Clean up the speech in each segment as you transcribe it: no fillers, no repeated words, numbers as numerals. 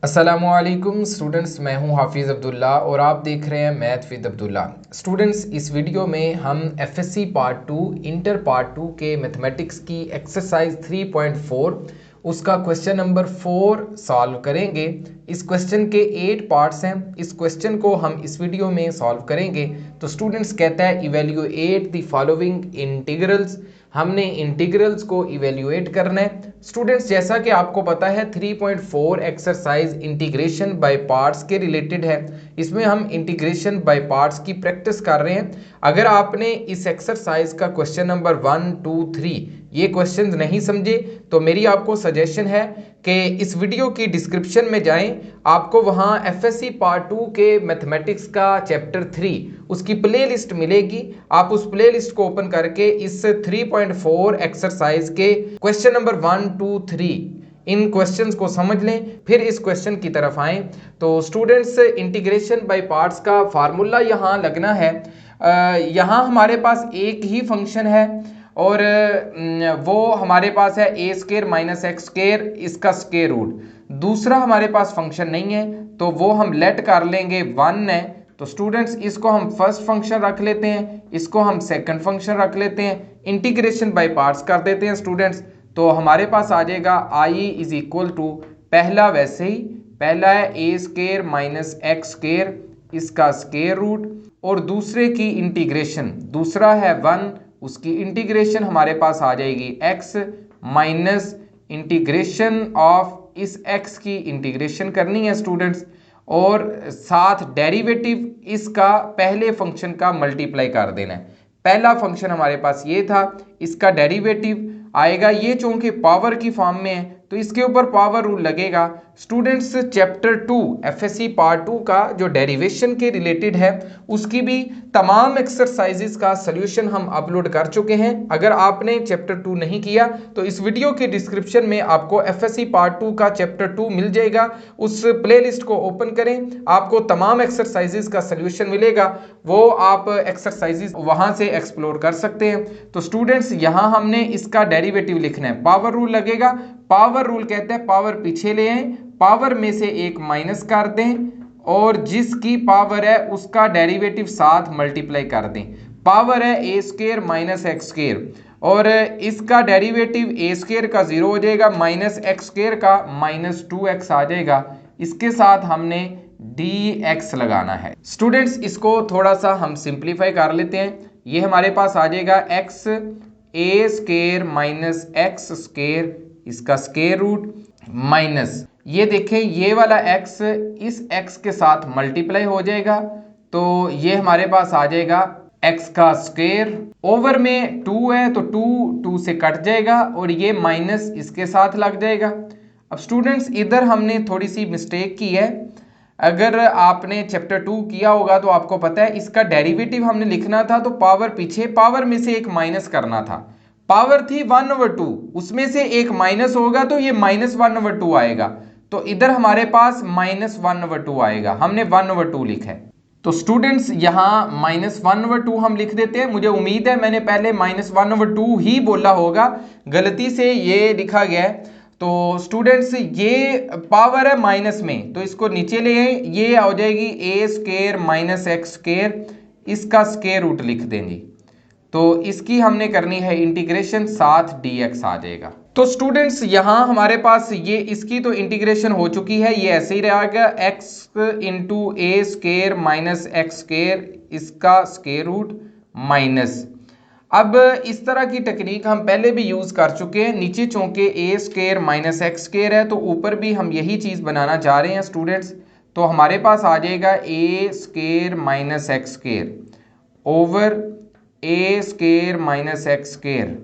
अस्सलामुअलैकुम स्टूडेंट्स, मैं हूं हाफिज़ अब्दुल्ला और आप देख रहे हैं मैथ विद अब्दुल्ला। स्टूडेंट्स, इस वीडियो में हम एफएससी पार्ट 2 इंटर पार्ट 2 के मैथमेटिक्स की एक्सरसाइज 3.4 उसका क्वेश्चन नंबर 4 सॉल्व करेंगे। इस क्वेश्चन के 8 पार्ट्स हैं। इस क्वेश्चन को हम इस वीडियो में सॉल्व करेंगे। तो स्टूडेंट्स कहता है इवेल्युएट द फॉलोइंग इंटीग्रल्स। हमने इंटीग्रल्स को इवेल्युएट करना है। स्टूडेंट्स, जैसा कि आपको पता है 3.4 एक्सरसाइज इंटीग्रेशन बाय पार्ट्स के रिलेटेड है। इसमें हम इंटीग्रेशन बाय पार्ट्स की प्रैक्टिस कर रहे हैं। अगर आपने इस एक्सरसाइज का क्वेश्चन नंबर 1, 2, 3 ये क्वेश्चंस नहीं समझे तो मेरी आपको सजेशन है कि इस वीडियो की डिस्क्रिप्शन में जाएं। आपको वहां एफएससी पार्ट 2 के मैथमेटिक्स का चैप्टर 3 उसकी प्लेलिस्ट मिलेगी। आप उस प्लेलिस्ट को ओपन करके इस 3.4 एक्सरसाइज के क्वेश्चन नंबर 1, 2, 3 इन क्वेश्चंस को समझ लें, फिर इस क्वेश्चन की तरफ आएं। तो स्टूडेंट्स, इंटीग्रेशन बाय पार्ट्स का फार्मूला यहाँ लगना है। यहाँ हमारे पास एक ही फंक्शन है और वो हमारे पास है ए स्केयर माइनस एक्स स्केयर, इसका स्केयर रूट। दूसरा हमारे पास फंक्शन नहीं है तो वो हम लेट कर लेंगे 1 है। तो स्टूडेंट्स, इसको हम फर्स्ट फंक्शन रख लेते हैं, इसको हम सेकंड फंक्शन रख लेते हैं, इंटीग्रेशन बाय पार्ट्स कर देते हैं स्टूडेंट्स। तो हमारे पास आ जाएगा आई इज इक्वल टू, पहला वैसे ही, पहला है ए स्केयर माइनस एक्स स्केयर, इसका स्केयर रूट, और दूसरे की इंटीग्रेशन, दूसरा है 1, उसकी इंटीग्रेशन हमारे पास आ जाएगी x माइनस इंटीग्रेशन ऑफ इस x की इंटीग्रेशन करनी है स्टूडेंट्स, और साथ डेरिवेटिव इसका पहले फंक्शन का मल्टीप्लाई कर देना है। पहला फंक्शन हमारे पास ये था, इसका डेरिवेटिव आएगा, ये चूंकि पावर की फॉर्म में है तो इसके ऊपर पावर रूल लगेगा। स्टूडेंट्स, चैप्टर 2 एफएससी पार्ट 2 का जो डेरिवेशन के रिलेटेड है उसकी भी तमाम एक्सरसाइजेस का सॉल्यूशन हम अपलोड कर चुके हैं। अगर आपने चैप्टर 2 नहीं किया तो इस वीडियो के डिस्क्रिप्शन में आपको एफएससी पार्ट 2 का चैप्टर 2 मिल जाएगा। उस प्लेलिस्ट को ओपन करें, आपको तमाम एक्सरसाइजेस का सॉल्यूशन मिलेगा, वो आप एक्सरसाइजेस वहां से एक्सप्लोर कर सकते हैं। तो स्टूडेंट्स, यहां हमने इसका डेरिवेटिव लिखना है, पावर रूल लगेगा। पावर रूल कहते हैं पावर पीछे ले आए, पावर में से एक माइनस कर दें और जिसकी पावर है उसका डेरिवेटिव साथ मल्टीप्लाई कर दें। पावर है ए स्केयर माइनस एक्स स्केयर और इसका डेरिवेटिव ए स्केयर का 0 हो जाएगा, माइनस एक्स स्केयर का माइनस 2x आ जाएगा। इसके साथ हमने dx लगाना है। स्टूडेंट्स, इसको थोड़ा सा हम सिंप्लीफाई कर लेते हैं। ये हमारे पास आ जाएगा x ए स्केयर माइनस एक्स स्केयर, इसका स्केयर रूट, माइनस ये देखें ये वाला x इस x के साथ मल्टीप्लाई हो जाएगा तो ये हमारे पास आ जाएगा x का स्क्वायर, ओवर में 2 है तो 2 से कट जाएगा और ये माइनस इसके साथ लग जाएगा। अब स्टूडेंट्स, इधर हमने थोड़ी सी मिस्टेक की है। अगर आपने चैप्टर 2 किया होगा तो आपको पता है इसका डेरिवेटिव हमने लिखना था तो पावर पीछे, पावर में से एक माइनस करना था। पावर थी 1/2, उसमें से एक माइनस होगा तो ये -1/2 आएगा। तो इधर हमारे पास -1/2 आएगा, हमने 1/2 लिखा है। तो स्टूडेंट्स, यहाँ -1/2 हम लिख देते हैं। मुझे उम्मीद है मैंने पहले -1/2 ही बोला होगा, गलती से ये लिखा गया है। तो स्टूडेंट्स, ये पावर है माइनस में तो इसको नीचे ले आए, ये आ जाएगी ए स्केयर माइनस एक्स स्केयर, इसका स्केयर रूट लिख देंगे। तो इसकी हमने करनी है इंटीग्रेशन, साथ dx आ जाएगा। तो स्टूडेंट्स, यहाँ हमारे पास ये इसकी तो इंटीग्रेशन हो चुकी है, ये ऐसे ही रहेगा x into A square minus X square, इसका स्केयर रूट माइनस। अब इस तरह की टेक्निक हम पहले भी यूज कर चुके हैं। नीचे चूंकि ए स्केयर माइनस एक्स स्केयर है तो ऊपर भी हम यही चीज बनाना चाह रहे हैं स्टूडेंट्स। तो हमारे पास आ जाएगा A square minus X square over A square minus X square.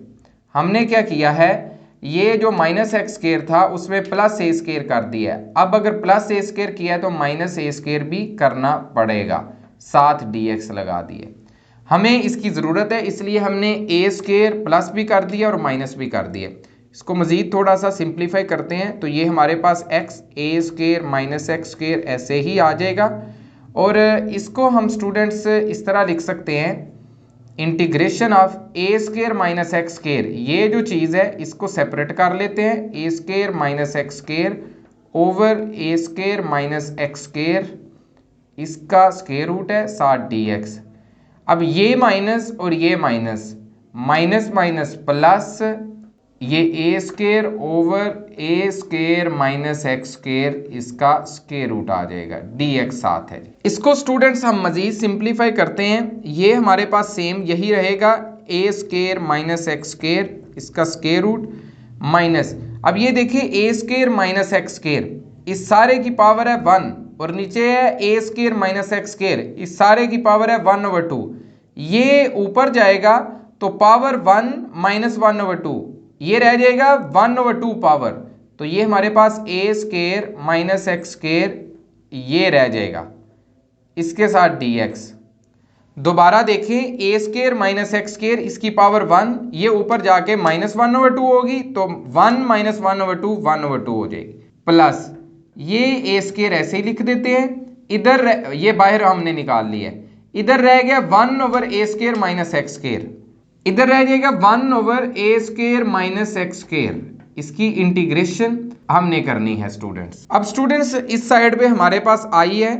हमने क्या किया है, ये जो माइनस एक्स स्केयर था उसमें प्लस ए स्केयर कर दिया है। अब अगर प्लस ए स्केयर किया है तो माइनस ए स्केयर भी करना पड़ेगा, साथ dx लगा दिए। हमें इसकी ज़रूरत है इसलिए हमने ए स्केयर प्लस भी कर दिया और माइनस भी कर दिया। इसको मज़ीद थोड़ा सा सिंप्लीफाई करते हैं तो ये हमारे पास x ए स्केयर माइनस एक्स स्केयर ऐसे ही आ जाएगा। और इसको हम स्टूडेंट्स इस तरह लिख सकते हैं, integration of A square minus X square, ये जो चीज़ है इसको सेपरेट कर लेते हैं, A square minus X square over A square minus X square, इसका स्केयर रूट है साथ dx। अब ये माइनस और ये माइनस, माइनस माइनस प्लस, ये ए square over A square minus X square, इसका स्केयर रूट आ जाएगा, dx साथ है। इसको स्टूडेंट्स हम मजीद सिंप्लीफाई करते हैं, ये हमारे पास सेम यही रहेगा, ए स्केयर माइनस एक्स स्केयर, इसका स्केयर रूट माइनस, अब ये देखिए ए स्केयर माइनस एक्स स्केयर, इस सारे की पावर है 1 और नीचे है ए स्केयर माइनस एक्स स्केयर, इस सारे की पावर है 1/2, ये ऊपर जाएगा तो पावर 1 माइनस 1/2, ये रह जाएगा 1/2 पावर, तो ये हमारे पास ए स्केयर माइनस एक्स स्केयर ये रह जाएगा, इसके साथ dx। दोबारा देखें, ए स्केयर माइनस एक्स स्केयर, इसकी पावर 1, ये ऊपर जाके माइनस 1/2 होगी, तो 1 माइनस 1/2 1/2 हो जाएगी, प्लस ये ए स्केयर ऐसे ही लिख देते हैं, इधर ये बाहर हमने निकाल लिया है, इधर रह गया 1/a square minus X square, इधर रह जाएगा 1/a square minus X square, इसकी इंटीग्रेशन हमने करनी है स्टूडेंट्स। अब स्टूडेंट्स इस साइड पे हमारे पास आई है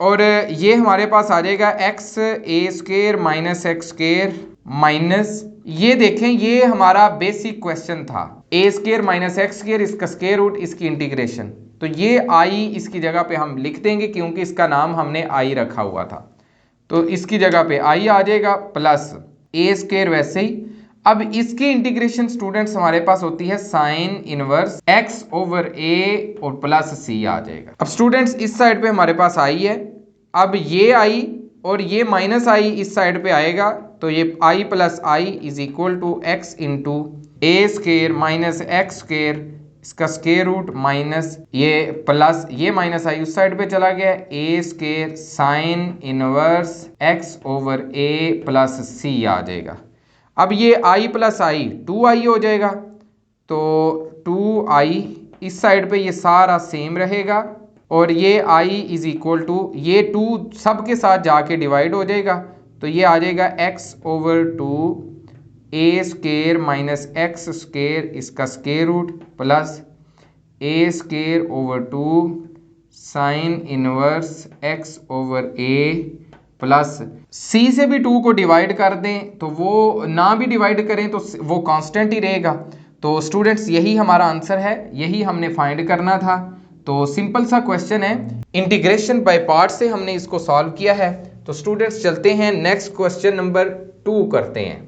और ये हमारे पास आ जाएगा X A square minus X square minus, ये देखें ये हमारा बेसिक क्वेश्चन था, A square minus X square, इसका स्केयर रूट, इसकी इंटीग्रेशन, तो ये आई इसकी जगह पे हम लिख देंगे क्योंकि इसका नाम हमने आई रखा हुआ था, तो इसकी जगह पे आई आ जाएगा, प्लस ए स्केयर वैसे ही। अब इसकी इंटीग्रेशन स्टूडेंट्स हमारे पास होती है साइन इनवर्स एक्स ओवर ए और प्लस सी आ जाएगा। अब स्टूडेंट्स इस साइड पे हमारे पास आई है, अब ये आई और ये माइनस आई इस साइड पे आएगा, तो ये I plus I is equal to X into A square minus X square, इसका स्केयर रूट माइनस ये प्लस ये माइनस आई उस साइड पे चला गया, A square sine inverse X over A plus C आ जाएगा। अब ये आई प्लस आई 2i हो जाएगा, तो 2i इस साइड पे ये सारा सेम रहेगा और ये i इज इक्वल टू ये 2 सब के साथ जाके डिवाइड हो जाएगा, तो ये आ जाएगा x over 2 A square minus X square, इसका square root plus A square over 2 sine inverse X over A plus C से भी 2 को डिवाइड कर दें तो वो ना भी डिवाइड करें तो वो कांस्टेंट ही रहेगा। तो स्टूडेंट्स यही हमारा आंसर है, यही हमने फाइंड करना था। तो सिंपल सा क्वेश्चन है, इंटीग्रेशन बाय पार्ट से हमने इसको सॉल्व किया है। तो स्टूडेंट्स चलते हैं नेक्स्ट क्वेश्चन नंबर 2 करते हैं।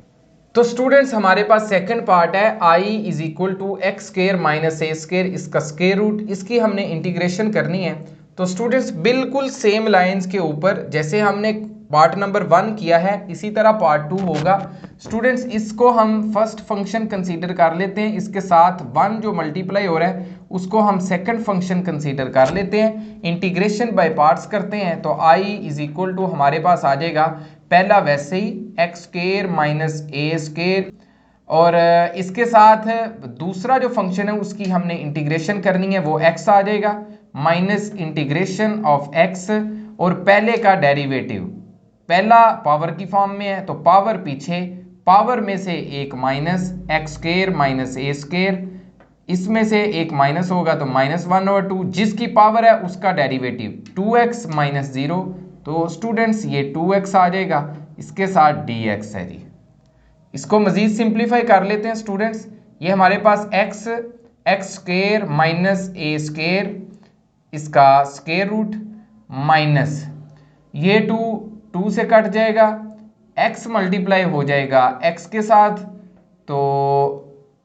तो स्टूडेंट्स हमारे पास सेकंड पार्ट है i is equal to X square minus A square, इसका स्केयर रूट, इसकी हमने इंटीग्रेशन करनी है। तो स्टूडेंट्स बिल्कुल सेम लाइंस के ऊपर जैसे हमने पार्ट नंबर 1 किया है इसी तरह पार्ट 2 होगा। स्टूडेंट्स इसको हम फर्स्ट फंक्शन कंसीडर कर लेते हैं, इसके साथ 1 जो मल्टीप्लाई हो रहा है उसको हम सेकंड फंक्शन कंसीडर कर लेते हैं, इंटीग्रेशन बाय पार्ट्स करते हैं। तो i इज इक्वल टू हमारे पास आ जाएगा पहला वैसे ही x square minus A square, और इसके साथ दूसरा जो फंक्शन है उसकी हमने इंटीग्रेशन करनी है, वो x आ जाएगा माइनस इंटीग्रेशन ऑफ x, और पहले का डेरिवेटिव पहला पावर की फॉर्म में है तो पावर पीछे, पावर में से एक minus X square minus A square, इसमें से एक माइनस होगा तो -1/2, जिसकी पावर है उसका डेरिवेटिव 2x माइनस 0, तो स्टूडेंट्स ये 2x आ जाएगा, इसके साथ dx है जी। इसको मजीद सिंप्लीफाई कर लेते हैं स्टूडेंट्स, ये हमारे पास x square minus A square, इसका स्केयर रूट माइनस ये 2 से कट जाएगा, x मल्टीप्लाई हो जाएगा x के साथ, तो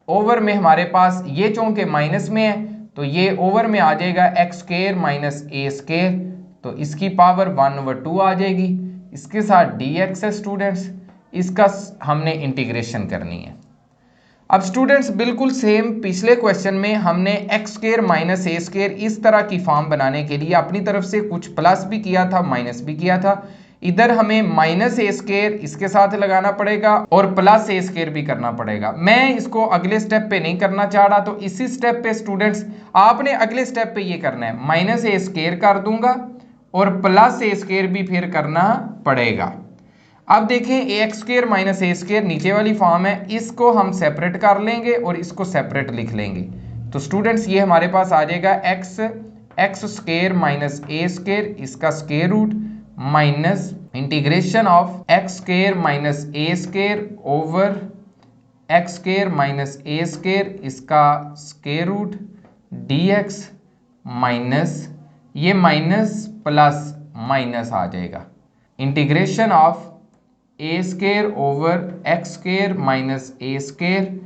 ओवर में हमारे पास ये चूंकि माइनस में है तो ये ओवर में आ जाएगा x square minus A square, तो इसकी पावर 1/2 आ जाएगी, इसके साथ dx है स्टूडेंट्स, इसका हमने इंटीग्रेशन करनी है। अब स्टूडेंट्स बिल्कुल सेम पिछले क्वेश्चन में हमने x square minus A square इस तरह की फॉर्म बनाने के लिए अपनी तरफ से कुछ प्लस भी किया था माइनस भी किया था, इधर हमें माइनस ए स्केयर इसके साथ लगाना पड़ेगा और प्लस ए स्केयर भी करना पड़ेगा। मैं इसको अगले स्टेप पे नहीं करना चाह रहा, तो इसी स्टेप पे स्टूडेंट्स आपने अगले स्टेप पे ये करना है, माइनस ए स्केयर कर दूंगा और प्लस ए स्केयर भी फिर करना पड़ेगा। अब देखें x square minus A square नीचे वाली फॉर्म है, इसको हम सेपरेट कर लेंगे और इसको सेपरेट लिख लेंगे, तो स्टूडेंट्स ये हमारे पास आ जाएगा X square minus A square, इसका square root minus integration of X square minus A square over X square minus A square, इसका स्क्वायर रूट dx माइनस ये माइनस प्लस माइनस आ जाएगा integration of A square over X square minus A square,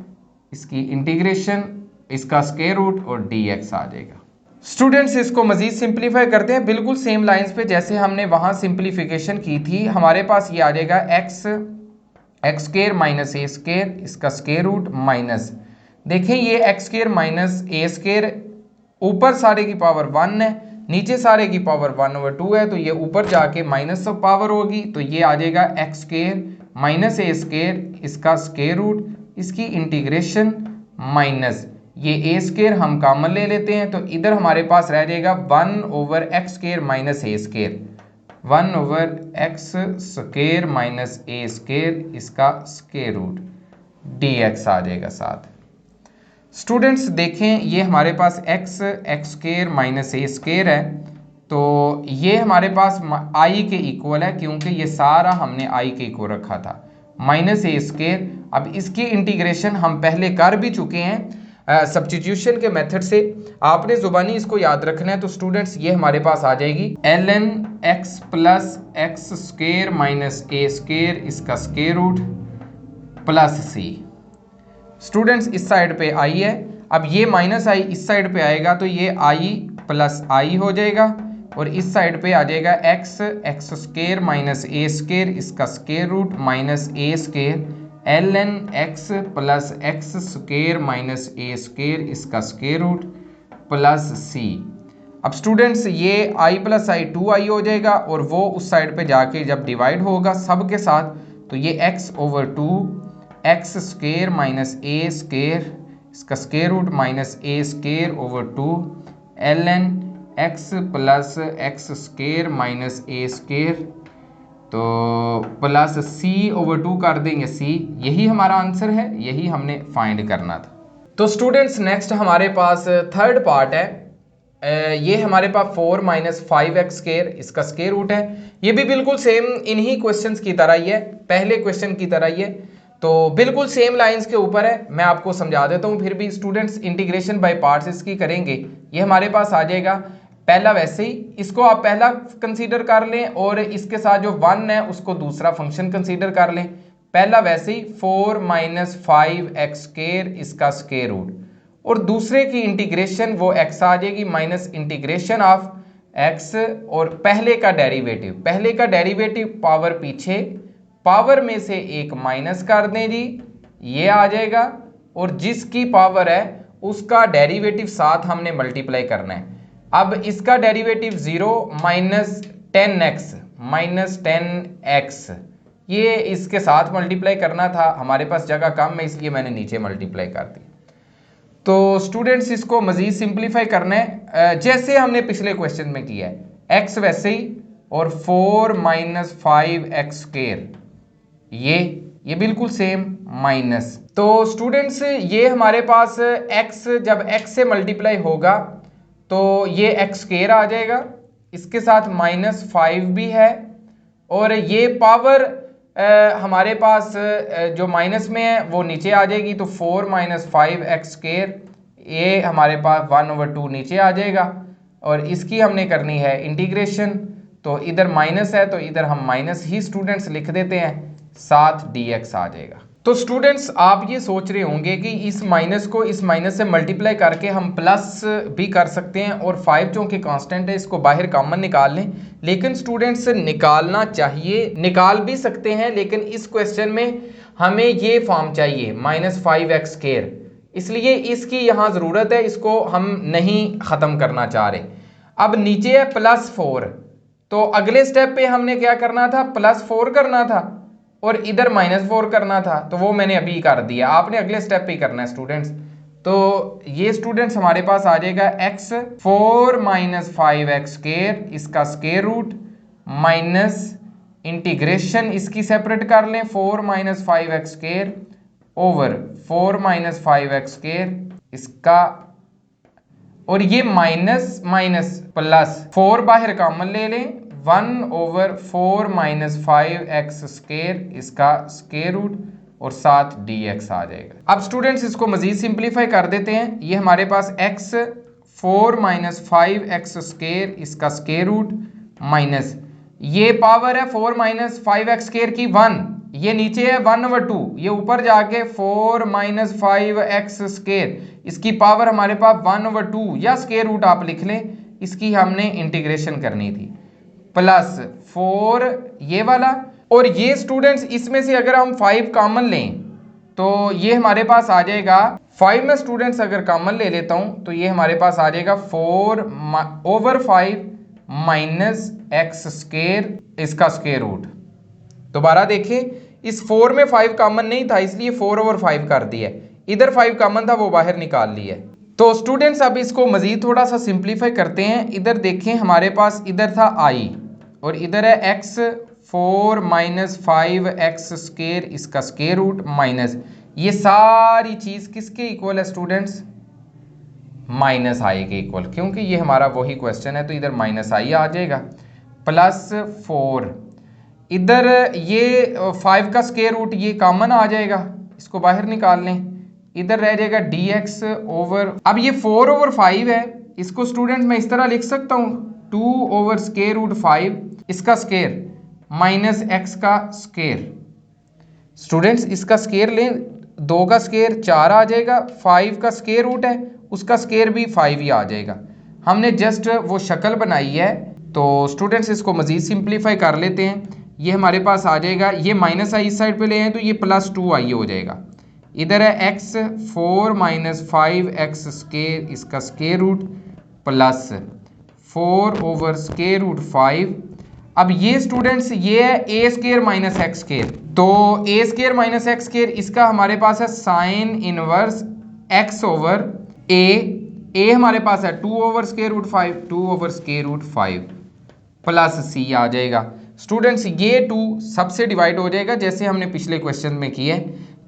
इसकी integration, इसका square root और dx आ जाएगा। Students इसको मजीद सिंप्लीफाई करते हैं बिल्कुल सेम लाइंस पे जैसे हमने वहां सिंप्लीफिकेशन की थी। हमारे पास ये आ जाएगा X square minus A square, इसका स्क्वायर रूट माइनस, देखें ये x square minus A square ऊपर सारे की पावर 1 है, नीचे सारे की पावर 1/2 है, तो ये ऊपर जाके माइनस ऑफ पावर होगी, तो ये आ जाएगा X square minus A square, इसका स्क्वायर रूट, इसकी इंटीग्रेशन माइनस ये ए स्क्वायर हम कॉमन ले लेते हैं, तो इधर हमारे पास रह जाएगा 1/x square minus A square, 1/x square minus A square, इसका स्क्वायर रूट dx आ जाएगा साथ। स्टूडेंट्स देखें ये हमारे पास x square minus A square है, तो ये हमारे पास i के इक्वल है क्योंकि ये सारा हमने i के इक्वल रखा था, माइनस ए स्क्वायर। अब इसकी इंटीग्रेशन हम पहले कर भी चुके हैं सब्स्टिट्यूशन के मेथड से, आपने जुबानी इसको याद रखना है। तो स्टूडेंट्स ये हमारे पास आ जाएगी ln x plus X square minus A square, इसका square root plus c। Students इस साइड पे i है, अब ये माइनस i इस साइड पे आएगा तो ये i प्लस i हो जाएगा, और इस साइड पे आ जाएगा X square minus A square, इसका square root minus A square ln x plus X square minus A square, इसका स्क्वायर रूट प्लस c। अब स्टूडेंट्स ये i प्लस i 2i हो जाएगा, और वो उस साइड पे जाके जब डिवाइड होगा सब के साथ तो ये x/2 X square minus A square, इसका square root minus A square over 2 ln x plus X square minus A square, तो प्लस c/2 कर देंगे c, यही हमारा आंसर है, यही हमने फाइंड करना था। तो स्टूडेंट्स नेक्स्ट हमारे पास थर्ड पार्ट है, ये हमारे पास 4 माइनस 5x स्क्वायर, इसका स्क्वायर रूट है। ये भी बिल्कुल सेम इन्हीं क्वेश्चंस की तरह ही है, पहले क्वेश्चन की तरह ही है, तो बिल्कुल सेम लाइंस के ऊपर है। मैं आपको समझा देता हूँ, फिर भी स्टूडेंट्स इंटीग्रेशन बाय पार्ट्स इसकी करेंगे। ये हमारे पास आ जाएगा पहला, वैसे ही इसको आप पहला कंसीडर कर लें और इसके साथ जो 1 है उसको दूसरा फंक्शन कंसीडर कर लें। पहला वैसे ही 4 माइनस 5x स्क्वायर, इसका स्क्वायर रूट, और दूसरे की इंटीग्रेशन वो x आ जाएगी माइनस इंटीग्रेशन ऑफ x, और पहले का डेरिवेटिव पावर पीछे, पावर में से एक माइनस कर दें जी, ये आ जाएगा, और जिसकी पावर है उसका डेरिवेटिव साथ हमने मल्टीप्लाई करना है। अब इसका डेरिवेटिव 0 माइनस 10x, ये इसके साथ मल्टीप्लाई करना था, हमारे पास जगह कम है इसलिए मैंने नीचे मल्टीप्लाई कर दी। तो स्टूडेंट्स इसको मजीद सिंप्लीफाई करना है जैसे हमने पिछले क्वेश्चन में किया है, x वैसे ही, और 4 माइनस 5x स्क्वायर, ये बिल्कुल सेम माइनस। तो स्टूडेंट्स ये हमारे पास x जब x से मल्टीप्लाई होगा तो ये x स्क्वायर आ जाएगा, इसके साथ माइनस 5 भी है, और ये पावर हमारे पास जो माइनस में है वो नीचे आ जाएगी, तो 4 माइनस 5x स्क्वायर, ये हमारे पास 1/2 नीचे आ जाएगा, और इसकी हमने करनी है इंटीग्रेशन, तो इधर माइनस है तो इधर हम माइनस ही स्टूडेंट्स लिख देते हैं, साथ dx आ जाएगा। तो स्टूडेंट्स आप ये सोच रहे होंगे कि इस माइनस को इस माइनस से मल्टीप्लाई करके हम प्लस भी कर सकते हैं, और 5 चूँकि कांस्टेंट है इसको बाहर कॉमन निकाल लें, लेकिन स्टूडेंट्स निकालना चाहिए, निकाल भी सकते हैं, लेकिन इस क्वेश्चन में हमें ये फॉर्म चाहिए माइनस 5x स्क्वायर, इसलिए इसकी यहाँ ज़रूरत है, इसको हम नहीं ख़त्म करना चाह रहे। अब नीचे है +4, तो अगले स्टेप पे हमने क्या करना था, +4 करना था, और इधर -4 करना था, तो वो मैंने अभी कर दिया, आपने अगले स्टेप पे ही करना है स्टूडेंट्स। तो ये स्टूडेंट्स हमारे पास आ जाएगा x 4 माइनस 5x स्क्वायर, इसका स्क्वायर रूट माइनस इंटीग्रेशन इसकी सेपरेट कर लें 4 minus 5x square over 4 minus 5x square, इसका और ये माइनस माइनस प्लस 4 बाहर कॉमन ले लें, 1/4 माइनस 5x स्क्वायर इसका स्क्वायर रूट और साथ dx आ जाएगा। अब स्टूडेंट्स इसको मजीद सिंप्लीफाई कर देते हैं। ये हमारे पास x 4 माइनस 5x स्क्वायर इसका स्क्वायर रूट माइनस ये पावर है 4 माइनस 5x स्क्वायर की 1, ये नीचे है 1/2, ये ऊपर जाके 4 माइनस 5x स्क्वायर इसकी पावर हमारे पास 1/2 या स्क्वायर रूट आप लिख लें, इसकी हमने इंटीग्रेशन करनी थी, प्लस 4 ये वाला। और ये स्टूडेंट्स इसमें से अगर हम 5 कॉमन लें तो ये हमारे पास आ जाएगा 5 में स्टूडेंट्स अगर कॉमन ले लेता हूं तो ये हमारे पास आ जाएगा 4/5 माइनस x स्क्वायर इसका स्क्वायर रूट। दोबारा देखें, इस 4 में 5 कॉमन नहीं था इसलिए 4/5 कर दिया, इधर 5 कॉमन था वो बाहर निकाल लिया। तो स्टूडेंट्स अब इसको मजीद थोड़ा सा सिंप्लीफाई करते हैं। इधर देखें हमारे पास इधर था i और इधर है x 4 माइनस 5x स्क्वायर इसका स्क्वायर रूट माइनस ये सारी चीज किसके इक्वल है स्टूडेंट्स, माइनस आई के इक्वल, क्योंकि ये हमारा वही क्वेश्चन है तो इधर माइनस आई आ जाएगा, प्लस 4 इधर ये 5 का स्क्वायर रूट ये कॉमन आ जाएगा, इसको बाहर निकाल लें, इधर रह जाएगा dx ओवर, अब ये 4/5 है, इसको स्टूडेंट मैं इस तरह लिख सकता हूँ 2/√5 इसका स्क्वायर माइनस x का स्क्वायर। स्टूडेंट्स इसका स्क्वायर लें, 2 का स्क्वायर 4 आ जाएगा, 5 का स्क्वायर रूट है उसका स्क्वायर भी 5 ही आ जाएगा। हमने जस्ट वो शक्ल बनाई है। तो स्टूडेंट्स इसको मजीद सिंप्लीफाई कर लेते हैं। ये हमारे पास आ जाएगा, ये माइनस आई इस साइड पे ले हैं तो ये प्लस 2i हो जाएगा, इधर है x 4 माइनस 5x स्क्वायर इसका स्क्वायर रूट प्लस 4/√5। अब ये स्टूडेंट्स ये है a square minus x square, तो a square minus x square इसका हमारे पास है sine inverse x over a हमारे पास है 2/√5 2/√5 प्लस c आ जाएगा। स्टूडेंट्स ये 2 सबसे डिवाइड हो जाएगा जैसे हमने पिछले क्वेश्चन में किए,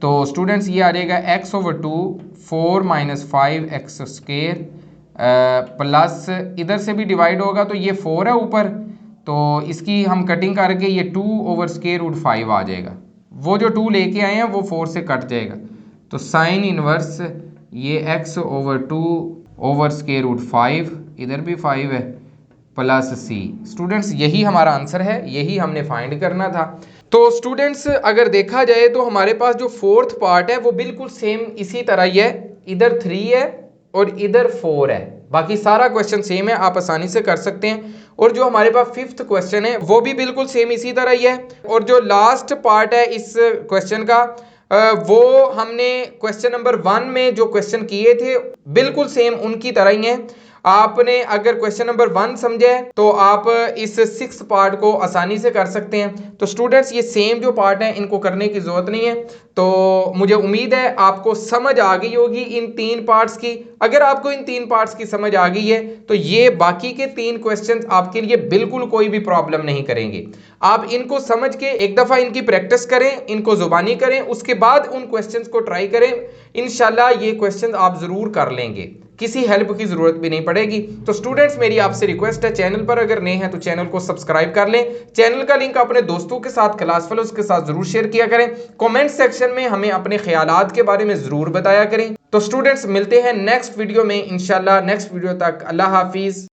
तो स्टूडेंट्स ये आ जाएगा x/2 4 minus 5x square plus इधर से भी डिवाइड होगा तो ये 4 है ऊपर, तो इसकी हम कटिंग करके ये 2/√5 आ जाएगा, वो जो 2 लेके आए हैं वो 4 से कट जाएगा, तो साइन इनवर्स ये x/2/√5 इधर भी 5 है प्लस c। स्टूडेंट्स यही हमारा आंसर है, यही हमने फाइंड करना था। तो स्टूडेंट्स अगर देखा जाए तो हमारे पास जो फोर्थ पार्ट है वो बिल्कुल सेम इसी तरह ही है, इधर 3 है और इधर 4 है, बाकी सारा क्वेश्चन सेम है, आप आसानी से कर सकते हैं। और जो हमारे पास 5th क्वेश्चन है वो भी बिल्कुल सेम इसी तरह ही है। और जो लास्ट पार्ट है इस क्वेश्चन का वो हमने क्वेश्चन नंबर 1 में जो क्वेश्चन किए थे बिल्कुल सेम उनकी तरह ही है। आपने अगर क्वेश्चन नंबर 1 समझे तो आप इस 6th पार्ट को आसानी से कर सकते हैं। तो स्टूडेंट्स ये सेम जो पार्ट है इनको करने की जरूरत नहीं है। तो मुझे उम्मीद है आपको समझ आ गई होगी इन 3 पार्ट्स की। अगर आपको इन 3 पार्ट्स की समझ आ गई है तो ये बाकी के 3 क्वेश्चंस आपके लिए बिल्कुल कोई भी प्रॉब्लम नहीं करेंगे। आप इनको समझ के एक दफा इनकी प्रैक्टिस करें, इनको जुबानी करें, उसके बाद उन क्वेश्चंस को ट्राई करें, इंशाल्लाह ये क्वेश्चन आप जरूर कर लेंगे, किसी हेल्प की जरूरत भी नहीं पड़ेगी। तो स्टूडेंट्स मेरी आपसे रिक्वेस्ट है, चैनल पर अगर नए हैं तो चैनल को सब्सक्राइब कर लें, चैनल का लिंक अपने दोस्तों के साथ, क्लास फेलोज के साथ जरूर शेयर किया करें, कमेंट सेक्शन में हमें अपने ख्यालात के बारे में जरूर बताया करें। तो स्टूडेंट्स मिलते हैं नेक्स्ट वीडियो में इंशाल्लाह। नेक्स्ट वीडियो तक अल्लाह हाफिज।